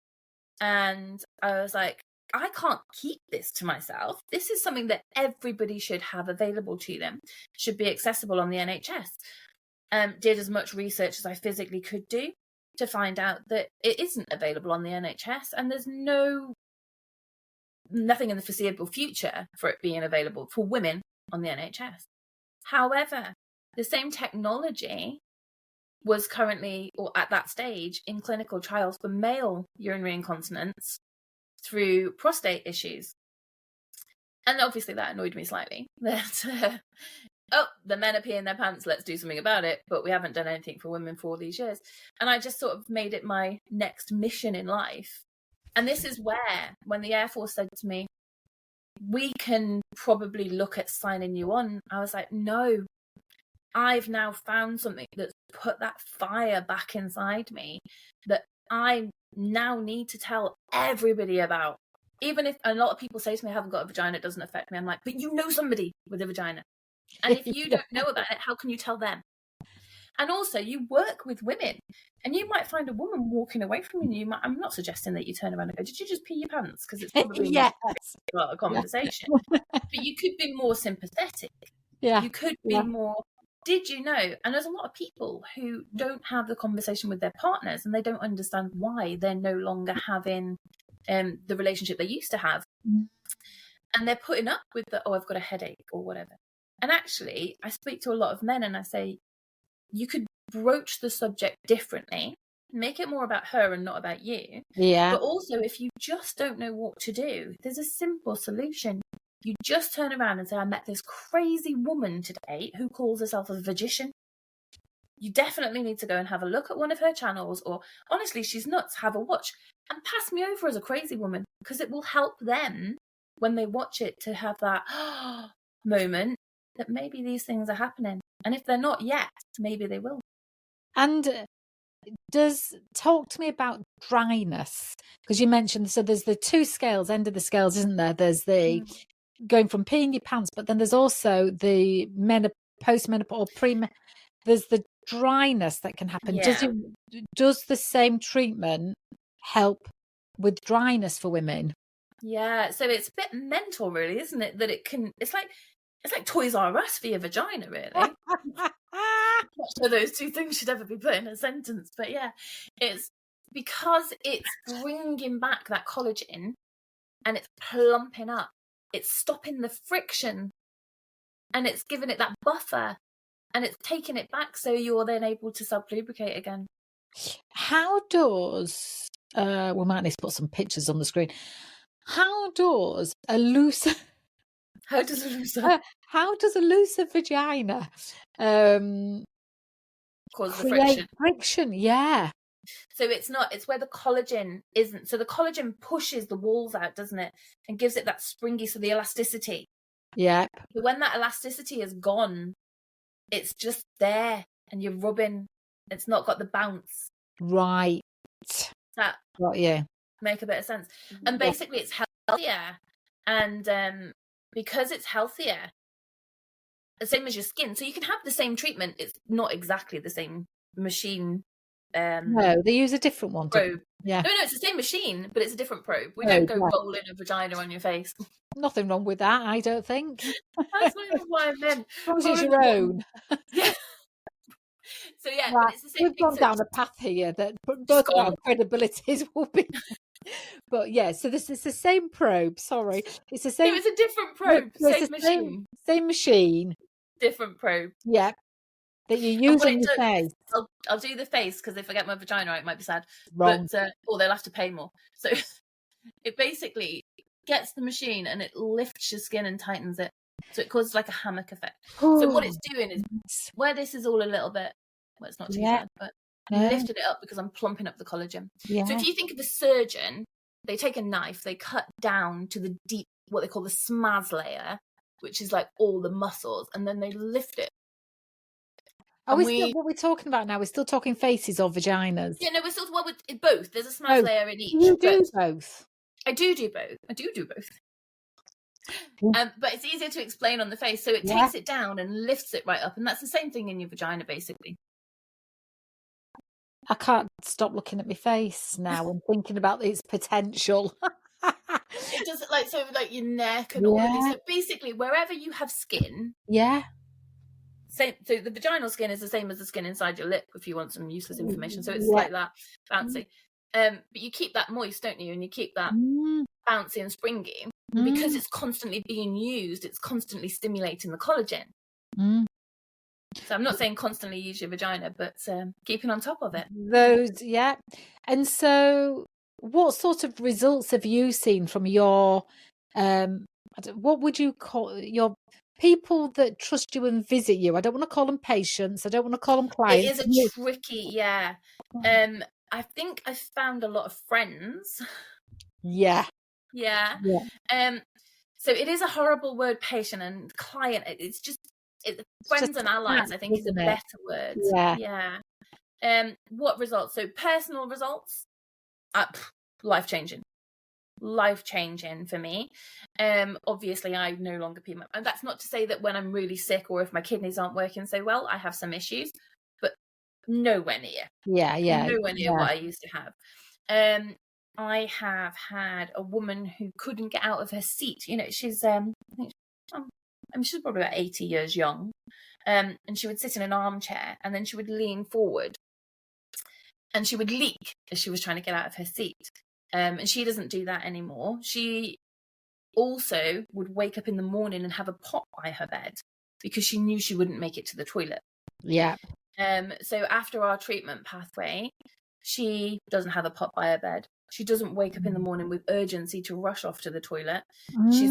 and I was like, I can't keep this to myself. This is something that everybody should have available to them, should be accessible on the NHS. Did as much research as I physically could do to find out that it isn't available on the NHS, and there's nothing in the foreseeable future for it being available for women on the NHS. However, the same technology was currently, or at that stage, in clinical trials for male urinary incontinence through prostate issues. And obviously that annoyed me slightly. That, the men are peeing their pants, let's do something about it. But we haven't done anything for women for all these years. And I just sort of made it my next mission in life. And this is where, when the Air Force said to me, we can probably look at signing you on, I was like, no, I've now found something that's put that fire back inside me that I now need to tell everybody about. Even if a lot of people say to me, I haven't got a vagina, it doesn't affect me. I'm like, but you know somebody with a vagina. And if you don't know about it, how can you tell them? And also, you work with women, and you might find a woman walking away from you. I'm not suggesting that you turn around and go, did you just pee your pants? Because it's probably not a conversation. But you could be more sympathetic. Yeah. You could be more, did you know? And there's a lot of people who don't have the conversation with their partners, and they don't understand why they're no longer having the relationship they used to have. And they're putting up with I've got a headache or whatever. And actually, I speak to a lot of men, and I say, you could broach the subject differently, make it more about her and not about you. Yeah. But also, if you just don't know what to do, there's a simple solution. You just turn around and say, I met this crazy woman today who calls herself a Vagician. You definitely need to go and have a look at one of her channels, or honestly, she's nuts, have a watch, and pass me over as a crazy woman, because it will help them when they watch it to have that moment that maybe these things are happening. And if they're not yet, maybe they will. And talk to me about dryness, because you mentioned, so there's the two scales, end of the scales, isn't there? There's the going from peeing your pants, but then there's also the post-menopause or there's the dryness that can happen. Yeah. Does the same treatment help with dryness for women? Yeah, so it's a bit mental, really, isn't it? That it's like Toys R Us for your vagina, really. Not sure those two things should ever be put in a sentence, but yeah, it's because it's bringing back that collagen and it's plumping up. It's stopping the friction, and it's giving it that buffer. and it's taking it back, so you're then able to self-lubricate again. How does we might need to put some pictures on the screen. How does a loose How does it lose how does a looser vagina cause the create friction? Yeah. So it's where the collagen isn't. So the collagen pushes the walls out, doesn't it? And gives it that springy, so the elasticity. Yeah. But when that elasticity is gone, it's just there and you're rubbing. It's not got the bounce. Right. That Got you. make a bit of sense. And basically it's healthier. And because it's healthier, the same as your skin. So you can have the same treatment. It's not exactly the same machine. No, they use a different one. Probe. Yeah. No, it's the same machine, but it's a different probe. We don't go rolling a vagina on your face. Nothing wrong with that, I don't think. That's not even what I meant. As long as it's your own. Yeah. So yeah, Right. but it's the same We've thing. gone down a path here that both our credibilities will be. But yeah, so this is the same probe. Sorry, it's the same. It was a different probe. Same machine. Same machine. Different probe. Yeah, that you use on your face. I'll do the face because if I get my vagina out, it might be sad. Wrong. But or they'll have to pay more. So it basically gets the machine and it lifts your skin and tightens it. So it causes like a hammock effect. So what it's doing is where this is all a little bit, well, it's not too bad, but I lifted it up because I'm plumping up the collagen. Yeah. So if you think of a surgeon, they take a knife, they cut down to the deep, what they call the smaz layer, which is like all the muscles, and then they lift it. Are we still, what we're talking about now? We're still talking faces or vaginas? Yeah, no, we're still with both. There's a smaz layer in each. You do both. I do both. I do both. But it's easier to explain on the face. So it takes it down and lifts it right up. And that's the same thing in your vagina, basically. I can't stop looking at my face now and thinking about its potential. It does it like your neck and all of these. So basically, wherever you have skin. Yeah. So the vaginal skin is the same as the skin inside your lip, if you want some useless information. So it's like that, bouncy. But you keep that moist, don't you? And you keep that bouncy and springy. And because it's constantly being used, it's constantly stimulating the collagen. So I'm not saying constantly use your vagina, but keeping on top of it. And so what sort of results have you seen from your, what would you call your people that trust you and visit you? I don't want to call them patients. I don't want to call them clients. It is a tricky, I think I found a lot of friends. Yeah. So it is a horrible word, patient and client. It's just friends and allies, I think, is a better word. What results? So personal results, life-changing for me. Obviously I no longer pee my, and that's not to say that when I'm really sick or if my kidneys aren't working so well, I have some issues, but nowhere near. Nowhere near what I used to have. I have had a woman who couldn't get out of her seat. You know, she's she's probably about 80 years young. And she would sit in an armchair and then she would lean forward and she would leak as she was trying to get out of her seat. And she doesn't do that anymore. She also would wake up in the morning and have a pot by her bed because she knew she wouldn't make it to the toilet. So after our treatment pathway, she doesn't have a pot by her bed. She doesn't wake up in the morning with urgency to rush off to the toilet. She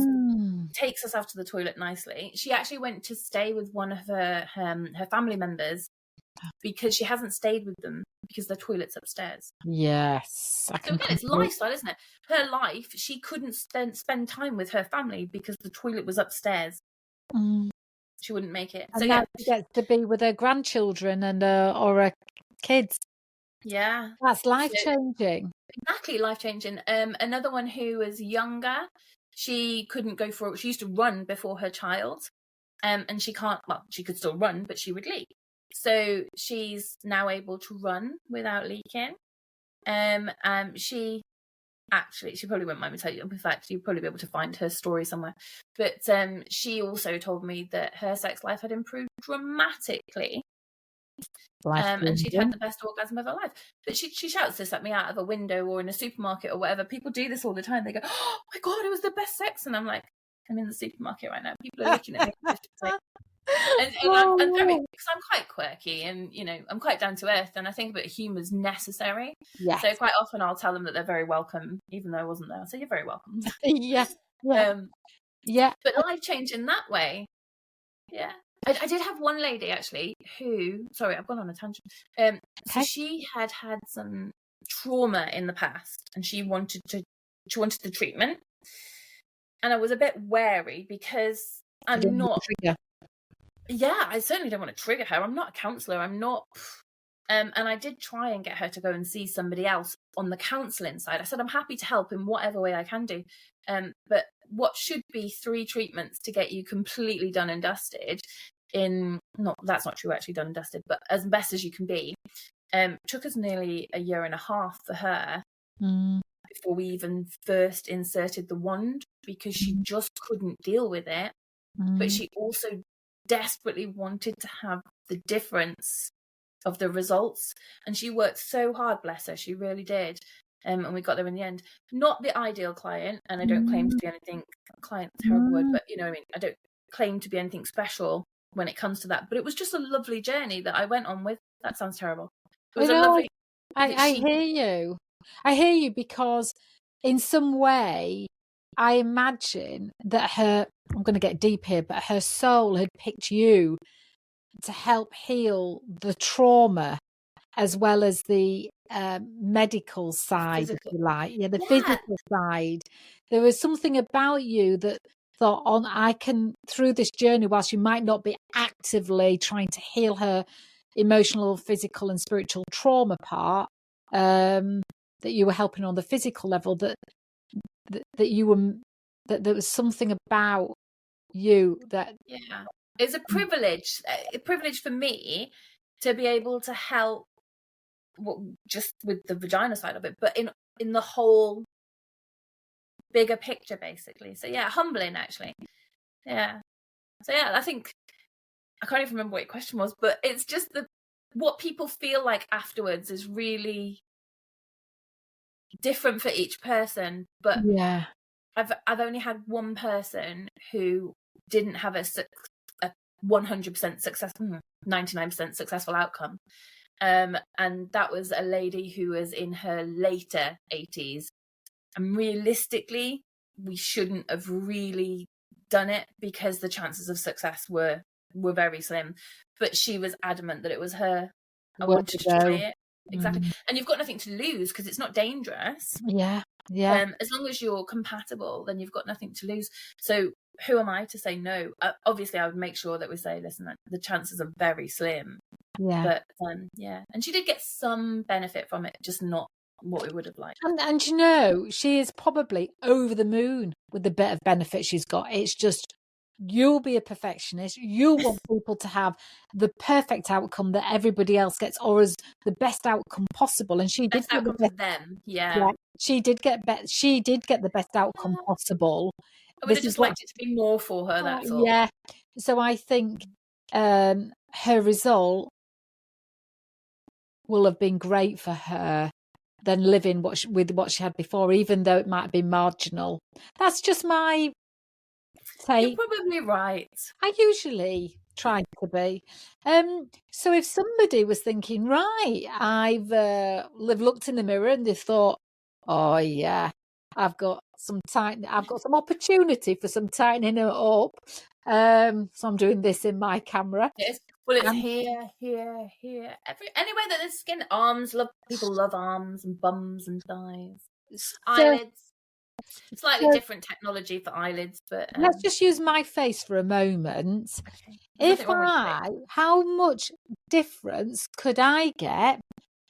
takes herself to the toilet nicely. She actually went to stay with one of her family members because she hasn't stayed with them because their toilet's upstairs. Yes. So again, it's lifestyle, isn't it? Her life, she couldn't spend time with her family because the toilet was upstairs. She wouldn't make it. And now she gets to be with her grandchildren and or her kids. Yeah. That's life-changing. Exactly, life-changing. Another one who was younger, she couldn't go for it. She used to run before her child. And she can't, well, she could still run, but she would leak. So she's now able to run without leaking. She probably won't mind me telling you. In fact, you'll probably be able to find her story somewhere. But she also told me that her sex life had improved dramatically. And she'd had the best orgasm of her life. But she shouts this at me out of a window or in a supermarket or whatever. People do this all the time. They go, "Oh my God, it was the best sex." And I'm like, I'm in the supermarket right now. People are looking at me. And I'm very, because I'm quite quirky and, you know, I'm quite down to earth, and I think a bit of humour is necessary. Yes. So quite often I'll tell them that they're very welcome, even though I wasn't there. I'll say, you're very welcome. Yeah. Yeah. But life changed in that way. Yeah. I did have one lady actually who, sorry, I've gone on a tangent. So she had some trauma in the past, and she wanted the treatment, and I was a bit wary because I'm not. Yeah, I certainly don't want to trigger her. I'm not a counsellor. I'm not. And I did try and get her to go and see somebody else on the counselling side. I said, I'm happy to help in whatever way I can do. But what should be 3 treatments to get you completely done and dusted that's not true, actually, done and dusted, but as best as you can be, took us nearly a year and a half for her before we even first inserted the wand, because she just couldn't deal with it. But she also desperately wanted to have the difference of the results, and she worked so hard, bless her, she really did. And we got there in the end. Not the ideal client, and I don't claim to be anything, client, terrible word, but you know what I mean, I don't claim to be anything special when it comes to that, but it was just a lovely journey that I went on with. That sounds terrible. It was a lovely. I hear you, because in some way I imagine that I'm going to get deep here, but her soul had picked you to help heal the trauma as well as the medical side, if you like. Yeah, the physical side. There was something about you that thought, I can, through this journey, whilst you might not be actively trying to heal her emotional, physical and spiritual trauma part, that you were helping on the physical level, that there was something about you that it's a privilege for me to be able to help, just with the vagina side of it, but in the whole bigger picture, basically. So humbling, actually. So I think I can't even remember what your question was, but it's just what people feel like afterwards is really different for each person. But I've only had one person who didn't have a 100% successful, 99% successful outcome. And that was a lady who was in her later 80s. And realistically, we shouldn't have really done it because the chances of success were very slim. But she was adamant that it was her. I wanted to try it. Exactly. And you've got nothing to lose because it's not dangerous. Yeah. As long as you're compatible, then you've got nothing to lose. So who am I to say no? Obviously, I would make sure that we say, listen, the chances are very slim. But and she did get some benefit from it, just not what we would have liked. And you know, she is probably over the moon with the bit of benefit she's got. It's just, you'll be a perfectionist. You want people to have the perfect outcome that everybody else gets, or as the best outcome possible. And she did get the best for them. She did get the best outcome possible. I would have just liked it to be more for her. That's all. Yeah. So I think her result will have been great for her than living with what she had before, even though it might have been marginal. That's just my take. You're probably right. I usually try to be. So if somebody was thinking, right, they've looked in the mirror and they've thought, oh yeah, I've got some opportunity for some tightening it up. So I'm doing this in my camera. Yes. Well, it's here. Anywhere that there's skin, arms. People love arms and bums and thighs. Eyelids. Slightly different technology for eyelids, but let's just use my face for a moment. Okay. How much difference could I get?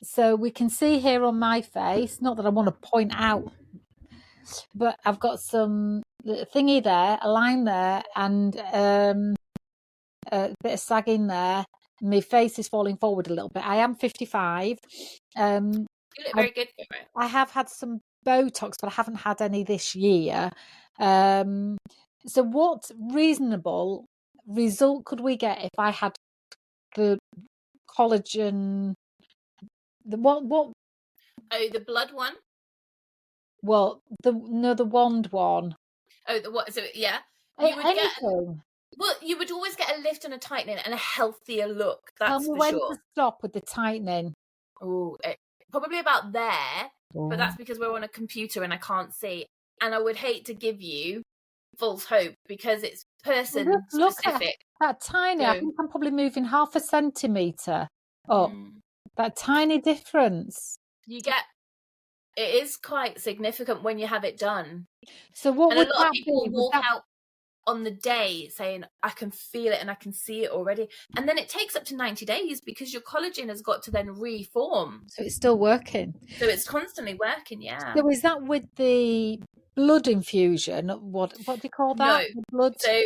So we can see here on my face, not that I want to point out, but I've got some thingy there, a line there, and a bit of sagging there. My face is falling forward a little bit. I am 55. You look very good for it. I have had some Botox, but I haven't had any this year. So what reasonable result could we get if I had the collagen? What? Oh, the blood one? Well, the wand one. Oh, the what? So yeah, you would anything. Well, you would always get a lift and a tightening and a healthier look. Tell That's me for when sure. to stop with the tightening. Oh, probably about there, but that's because we're on a computer and I can't see. And I would hate to give you false hope because it's person Look at specific. that tiny. So, I think I'm probably moving 0.5 centimetre up. That tiny difference. you get, it is quite significant when you have it done. So what And would a lot that of people be? walk out on the day saying, I can feel it and I can see it already. And then it takes up to 90 days because your collagen has got to then reform. So it's still working. So it's constantly working, yeah. So is that with the blood infusion? What do you call that? No. The blood? So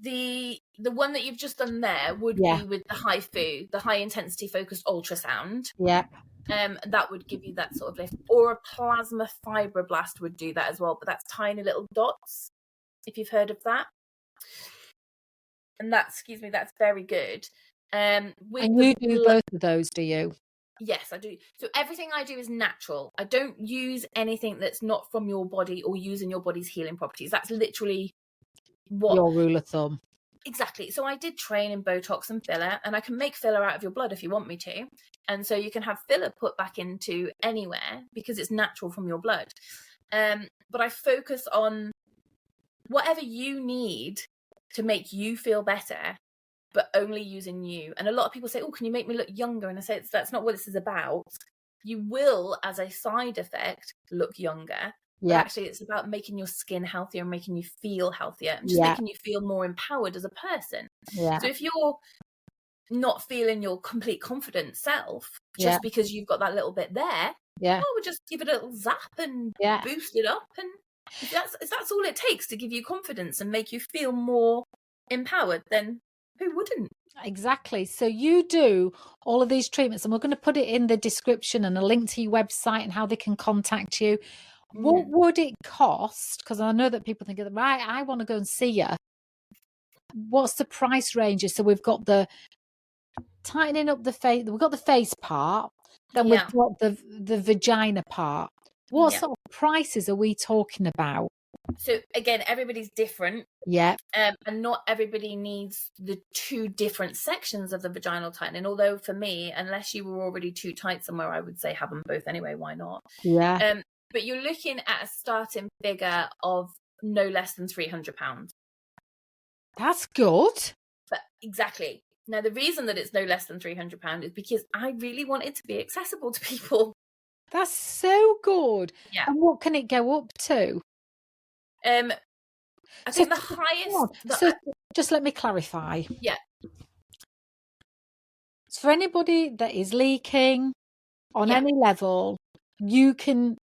the one that you've just done there would be with the HIFU, the high intensity focused ultrasound. Yeah. That would give you that sort of lift. Or a plasma fibroblast would do that as well, but that's tiny little dots, if you've heard of that. And that's very good. And you do both of those, do you? Yes, I do. So everything I do is natural. I don't use anything that's not from your body or using your body's healing properties. That's literally what your rule of thumb. Exactly. So I did train in Botox and filler, and I can make filler out of your blood if you want me to. And so you can have filler put back into anywhere because it's natural from your blood. But I focus on whatever you need to make you feel better, but only using you. And a lot of people say, oh, can you make me look younger? And I say, that's not what this is about. You will, as a side effect, look younger. But actually, it's about making your skin healthier and making you feel healthier and just making you feel more empowered as a person. So if you're not feeling your complete confident self just because you've got that little bit there, we'll just give it a little zap and boost it up. And if that's all it takes to give you confidence and make you feel more empowered, then who wouldn't? Exactly. So you do all of these treatments, and we're going to put it in the description and a link to your website and how they can contact you. What would it cost? Because I know that people think, right, I want to go and see you. What's the price ranges? So we've got the tightening up the face. We've got the face part. Then we've got the vagina part. What sort of prices are we talking about? So again, everybody's different. Yeah. And not everybody needs the two different sections of the vaginal tightening. Although for me, unless you were already too tight somewhere, I would say have them both anyway. Why not? Yeah. But you're looking at a starting figure of no less than £300. That's good. But exactly. Now, the reason that it's no less than £300 is because I really want it to be accessible to people. That's so good. Yeah. And what can it go up to? I think the highest... So just let me clarify. Yeah. So for anybody that is leaking on any level, you can...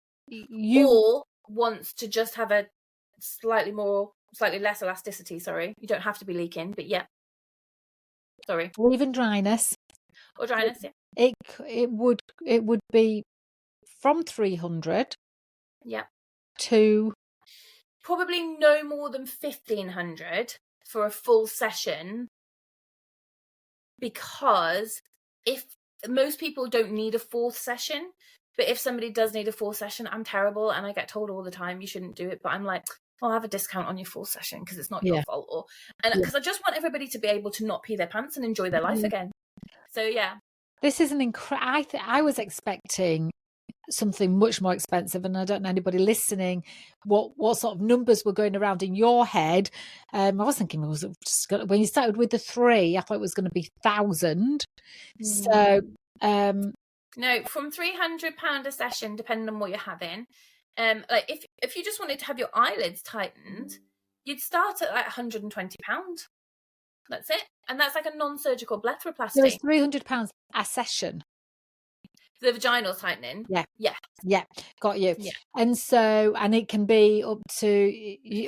Or wants to just have a slightly less elasticity, sorry. You don't have to be leaking, but sorry. Or even dryness. Or dryness, It would be from 300 to... Probably no more than 1,500 for a full session, because if most people don't need a fourth session, but if somebody does need a fourth session, I'm terrible and I get told all the time you shouldn't do it, but I'm like, I'll have a discount on your fourth session because it's not your fault, because I just want everybody to be able to not pee their pants and enjoy their life again. So this is an incredible... I was expecting something much more expensive, and I don't know anybody listening what sort of numbers were going around in your head. I was thinking when you started with the 3, I thought it was going to be 1,000. So no, from £300 a session, depending on what you're having. Like if you just wanted to have your eyelids tightened, you'd start at like £120. That's it, and that's like a non-surgical blepharoplasty. So it's £300 a session. The vaginal tightening. Yeah. Got you. Yeah. And it can be up to...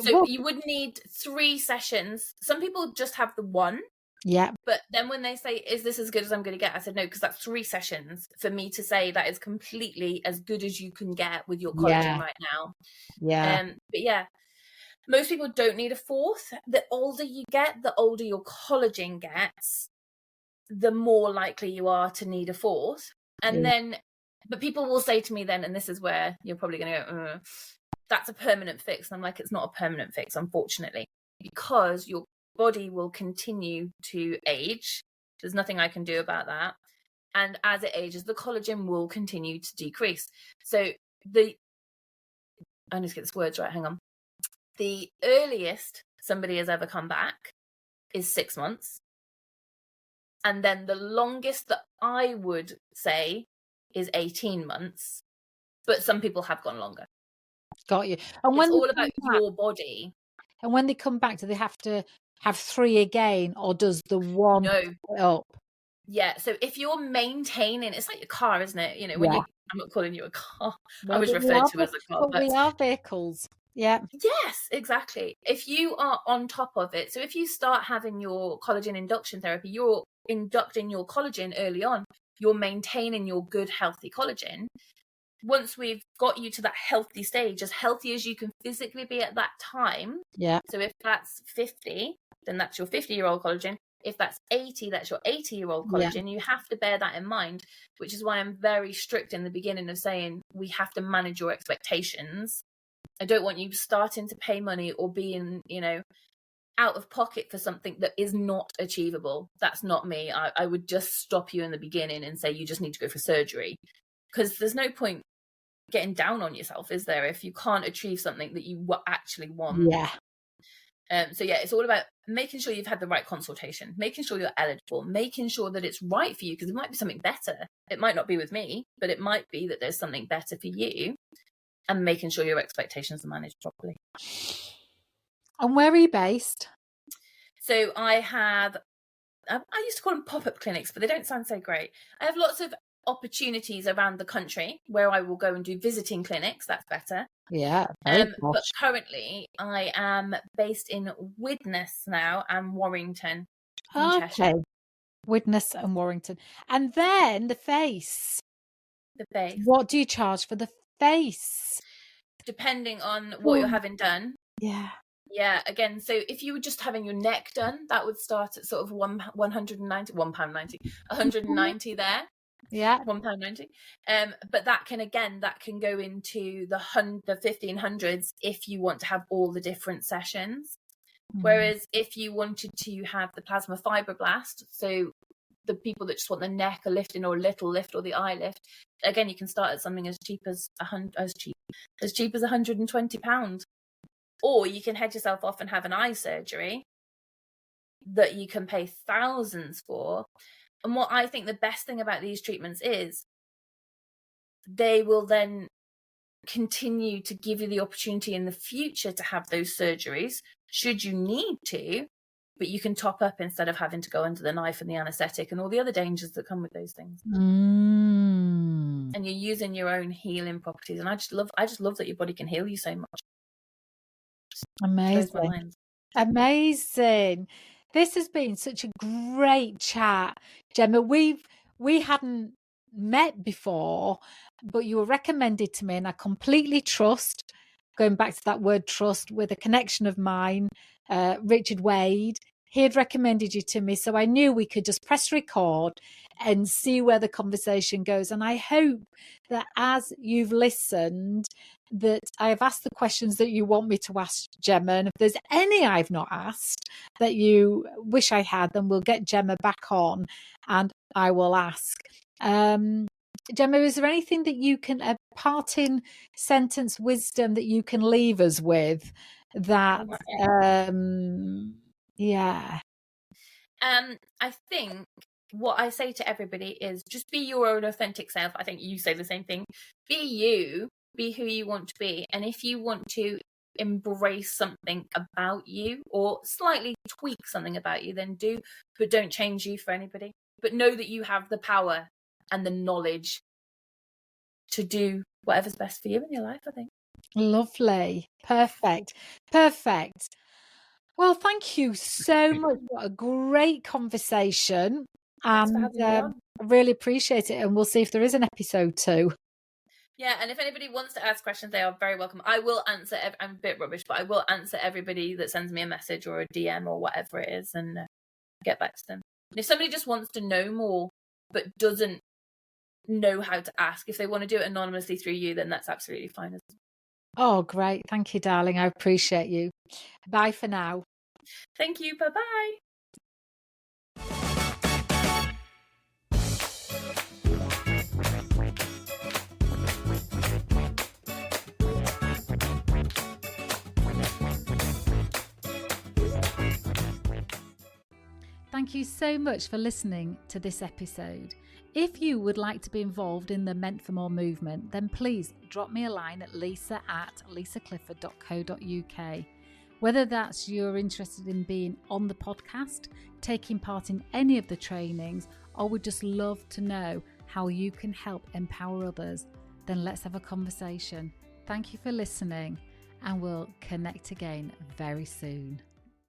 So you would need 3 sessions. Some people just have the 1. Yeah. But then when they say, is this as good as I'm going to get? I said, no, because that's 3 sessions for me to say that is completely as good as you can get with your collagen right now. Yeah. But most people don't need a 4th. The older you get, the older your collagen gets, the more likely you are to need a 4th. And then, but people will say to me then, and this is where you're probably going to go, that's a permanent fix. And I'm like, it's not a permanent fix, unfortunately, because your body will continue to age. There's nothing I can do about that. And as it ages, the collagen will continue to decrease. So I need to get this words right, hang on. The earliest somebody has ever come back is 6 months. And then the longest that I would say is 18 months. But some people have gone longer. Got you. And it's all about your body. And when they come back, do they have to have 3 again, or does the one up? Yeah, so if you're maintaining, it's like your car, isn't it? You know, when I'm not calling you a car. I was referred to as a car. But we are vehicles. Yeah. Yes, exactly. If you are on top of it, so if you start having your collagen induction therapy, you're inducting your collagen early on, you're maintaining your good, healthy collagen. Once we've got you to that healthy stage, as healthy as you can physically be at that time. Yeah. So if that's 50, then that's your 50-year-old collagen. If that's 80, that's your 80-year-old collagen. You have to bear that in mind, which is why I'm very strict in the beginning of saying we have to manage your expectations. I don't want you starting to pay money or being, out of pocket for something that is not achievable. That's not me. I would just stop you in the beginning and say you just need to go for surgery, because there's no point getting down on yourself, is there, if you can't achieve something that you actually want? Yeah. So it's all about making sure you've had the right consultation, making sure you're eligible, making sure that it's right for you, because it might be something better. It might not be with me, but it might be that there's something better for you, and making sure your expectations are managed properly. And where are you based? So I used to call them pop-up clinics, but they don't sound so great. I have lots of opportunities around the country where I will go and do visiting clinics. That's better. Yeah. But currently I am based in Widnes now and Warrington in Cheshire. Widnes and Warrington. And then the face. The face. What do you charge for the face? Depending on what you're having done. Yeah. Yeah, again, so if you were just having your neck done, that would start at sort of £190 there. Yeah, £1.90. But that can go into the 1500s if you want to have all the different sessions. Whereas if you wanted to have the plasma fibroblast, so the people that just want the neck a lifting or a little lift or the eye lift, again, you can start at something as cheap as £120. Or you can head yourself off and have an eye surgery that you can pay thousands for. And what I think the best thing about these treatments is they will then continue to give you the opportunity in the future to have those surgeries should you need to, but you can top up instead of having to go under the knife and the anesthetic and all the other dangers that come with those things. And you're using your own healing properties. And I just love that your body can heal you so much. Amazing. This has been such a great chat, Gemma. We hadn't met before, but you were recommended to me, and I completely trust, going back to that word trust, with a connection of mine, Richard Wade. He had recommended you to me, so I knew we could just press record and see where the conversation goes. And I hope that as you've listened, that I have asked the questions that you want me to ask Gemma. And if there's any I've not asked that you wish I had, then we'll get Gemma back on and I will ask. Gemma, is there anything that you can, a parting sentence wisdom that you can leave us with that, I think what I say to everybody is just be your own authentic self. I think you say the same thing. Be you, be who you want to be. And if you want to embrace something about you or slightly tweak something about you, then do, but don't change you for anybody. But know that you have the power and the knowledge to do whatever's best for you in your life, I think. Lovely. Perfect. Well, thank you so much. What a great conversation. And I really appreciate it. And we'll see if there is an episode 2. Yeah, and if anybody wants to ask questions, they are very welcome. I will answer. I'm a bit rubbish, but I will answer everybody that sends me a message or a DM or whatever it is, and get back to them. And if somebody just wants to know more but doesn't know how to ask, if they want to do it anonymously through you, then that's absolutely fine as well. Oh, great. Thank you, darling. I appreciate you. Bye for now. Thank you. Bye-bye. Thank you so much for listening to this episode. If you would like to be involved in the Meant for More movement, then please drop me a line at lisa@lisaclifford.co.uk. Whether that's you're interested in being on the podcast, taking part in any of the trainings, or would just love to know how you can help empower others, then let's have a conversation. Thank you for listening, and we'll connect again very soon.